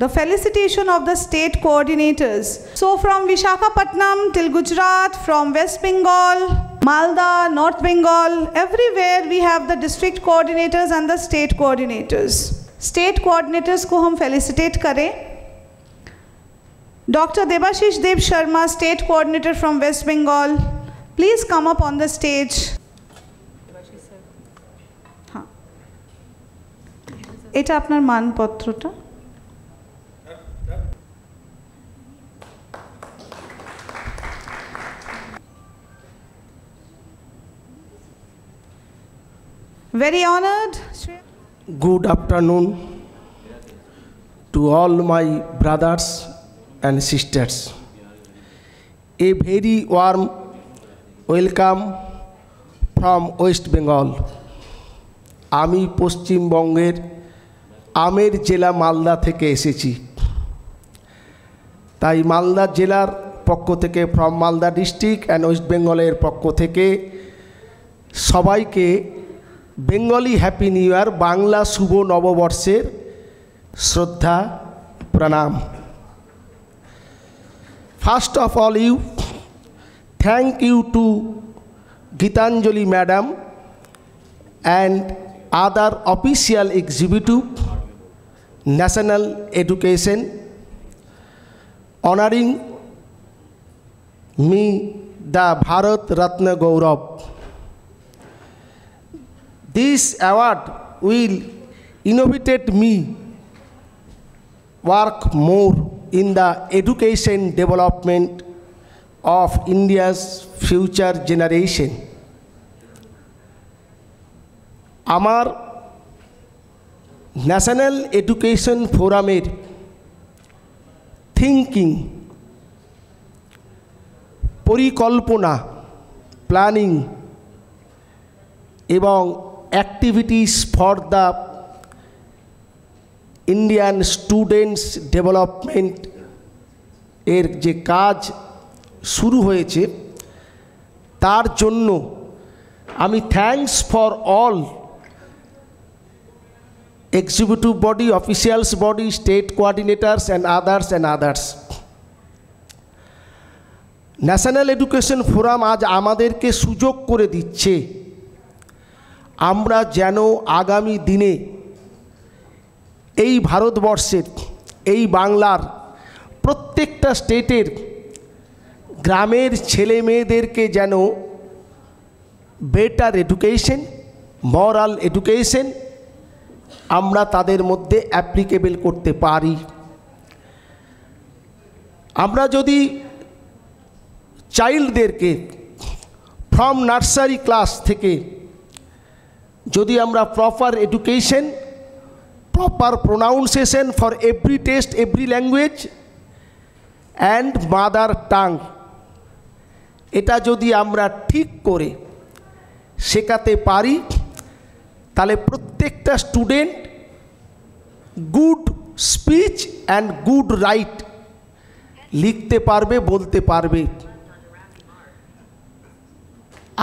the felicitation of the state coordinators. So from Visakhapatnam till Gujarat, from West Bengal, Malda, North Bengal, everywhere we have the district coordinators and the state coordinators. State coordinators को हम felicitate करें. Dr. Debashish Dev Sharma, state coordinator from West Bengal, please come up on the stage. हाँ, এটা আপনার মানপত্রটা. Very honored. Good afternoon to all my brothers and sisters. A very warm welcome from West Bengal. আমি পশ্চিমবঙ্গের আমের জেলা মালদা থেকে এসেছি, তাই মালদা জেলার পক্ষ থেকে from Malda district and west বেঙ্গলের পক্ষ থেকে সবাইকে Bengali happy new year, Bangla শুভ নববর্ষের শ্রদ্ধা প্রণাম। First of all, thank you to Gitanjali Madam and other official executive, National Education, honoring me the Bharat Ratna Gaurav. This award will innovate me work more in the education development of India's future generation. আমার national education ফোরামের thinking, পরিকল্পনা, planning এবং activities for the Indian students development এর যে কাজ শুরু হয়েছে তার জন্য আমি thanks for all executive body, officials body, state কোঅর্ডিনেটরস and others. National education forum আজ আমাদেরকে সুযোগ করে দিচ্ছে আমরা যেন আগামী দিনে এই ভারতবর্ষের, এই বাংলার প্রত্যেকটা স্টেটের গ্রামের ছেলে মেয়েদেরকে যেন বেটার এডুকেশন, মরাল এডুকেশন আমরা তাদের মধ্যে অ্যাপ্লিকেবল করতে পারি। আমরা যদি চাইল্ডদেরকে ফ্রম নার্সারি ক্লাস থেকে যদি আমরা proper education, proper pronunciation for every test, every language and mother tongue, এটা যদি আমরা ঠিক করে শেখাতে পারি তাহলে প্রত্যেকটা student good speech and good right লিখতে পারবে, বলতে পারবে।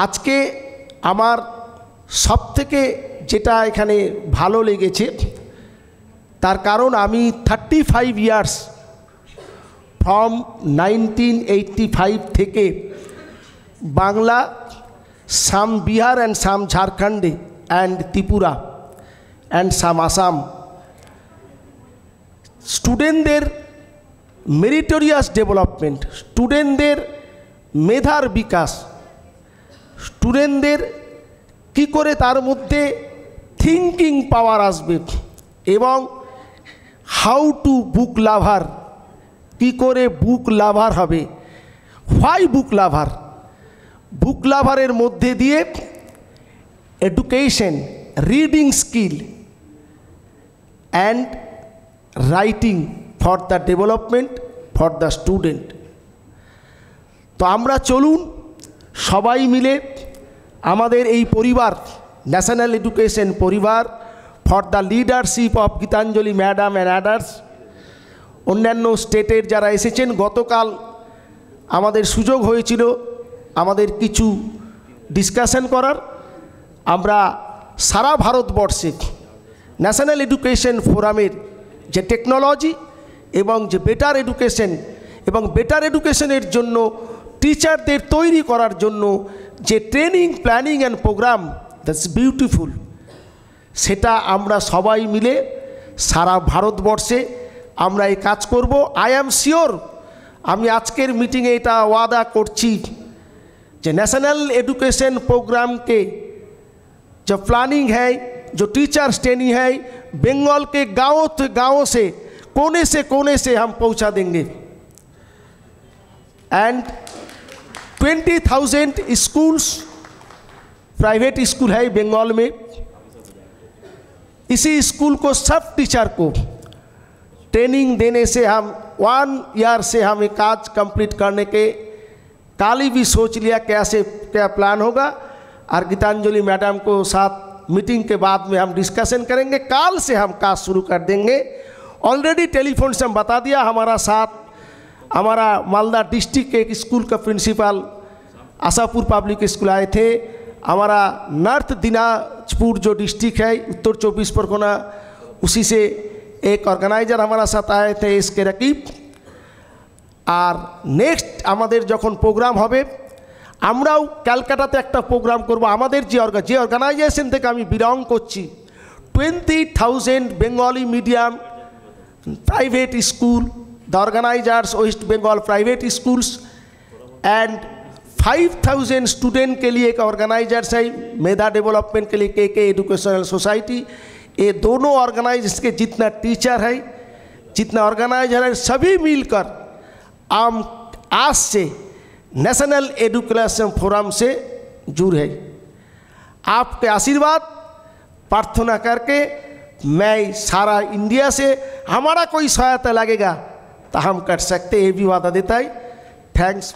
আজকে আমার সবথেকে যেটা এখানে ভালো লেগেছে তার কারণ আমি 35 ইয়ার্স ফ্রম 1985 থেকে বাংলা, সাম বিহার অ্যান্ড সাম ঝাড়খণ্ডে and Tripura and some Assam স্টুডেন্টদের মেরিটোরিয়াস ডেভেলপমেন্ট, স্টুডেন্টদের মেধার বিকাশ, স্টুডেন্টদের কী করে তার মধ্যে থিঙ্কিং পাওয়ার আসবে এবং হাউ টু বুক লাভার, কী করে বুক লাভার হবে, হোয়াই বুক লাভার, বুক লাভারের মধ্যে দিয়ে education, reading skill and writing for the development for the student. তো আমরা চলুন সবাই মিলে আমাদের এই পরিবার, ন্যাশনাল এডুকেশন পরিবার, for the leadership of Gitanjali madam and others, অন্যান্য স্টেটের যারা এসেছেন, গতকাল আমাদের সুযোগ হয়েছিল আমাদের কিছু ডিসকাশন করার। আমরা সারা ভারতবর্ষে ন্যাশনাল এডুকেশন ফোরামের যে টেকনোলজি এবং যে বেটার এডুকেশন এবং বেটার এডুকেশনের জন্য টিচারদের তৈরি করার জন্য যে training planning and program, that's beautiful. সেটা আমরা সবাই মিলে সারা ভারতবর্ষে আমরা এই কাজ করব। আই অ্যাম শিওর, আমি আজকের মিটিংয়ে এটা ওয়াদা করছি যে नेशनल एजुकेशन प्रोग्राम के जो प्लानिंग है, जो टीचर्स ट्रेनिंग है, बंगाल के गाँव से कोने से हम पहुंचा देंगे। एंड 20,000 स्कूल्स, प्राइवेट स्कूल है बंगाल में, इसी स्कूल को सब टीचर को ट्रेनिंग देने से हम 1 ईयर से हम एक काज कंप्लीट करने के काल ही भी सोच लिया कैसे क्या प्लान होगा। और गीतांजलि मैडम को साथ मीटिंग के बाद में हम डिस्कशन करेंगे। काल से हम काज शुरू कर देंगे। ऑलरेडी टेलीफोन से हम बता दिया, हमारा साथ हमारा मालदा डिस्ट्रिक्ट के एक स्कूल का प्रिंसिपल आशापुर पब्लिक स्कूल आए थे। हमारा नॉर्थ दिनाजपुर जो डिस्ट्रिक्ट है उत्तर 24 परगना, उसी से एक ऑर्गेनाइजर हमारा साथ आए थे इसके रकीब। और नेक्स्ट हमारे जखन प्रोग्राम होबे আমরাও ক্যালকাটাতে একটা প্রোগ্রাম করব। আমাদের যে অর্গানাইজেশন থেকে আমি বিলং করছি 20,000 Bengali medium private school, the organizers West Bengal private schools and 5,000 student के लिए एक ऑर्गेनाइजर्स है मेधा डेवलपमेंट के लिए के एजुकेशनल सोसाइटी। ये दोनों ऑर्गेनाइजर्स के जितना टीचर है, जितना ऑर्गेनाइजर है, सभी मिलकर हम आज से नेशनल एजुकेशन फोरम से जुड़े। आपके आशीर्वाद प्रार्थना करके मैं सारा इंडिया से हमारा कोई सहायता लगेगा तो हम कर सकते, ये भी वादा देता है। थैंक्स।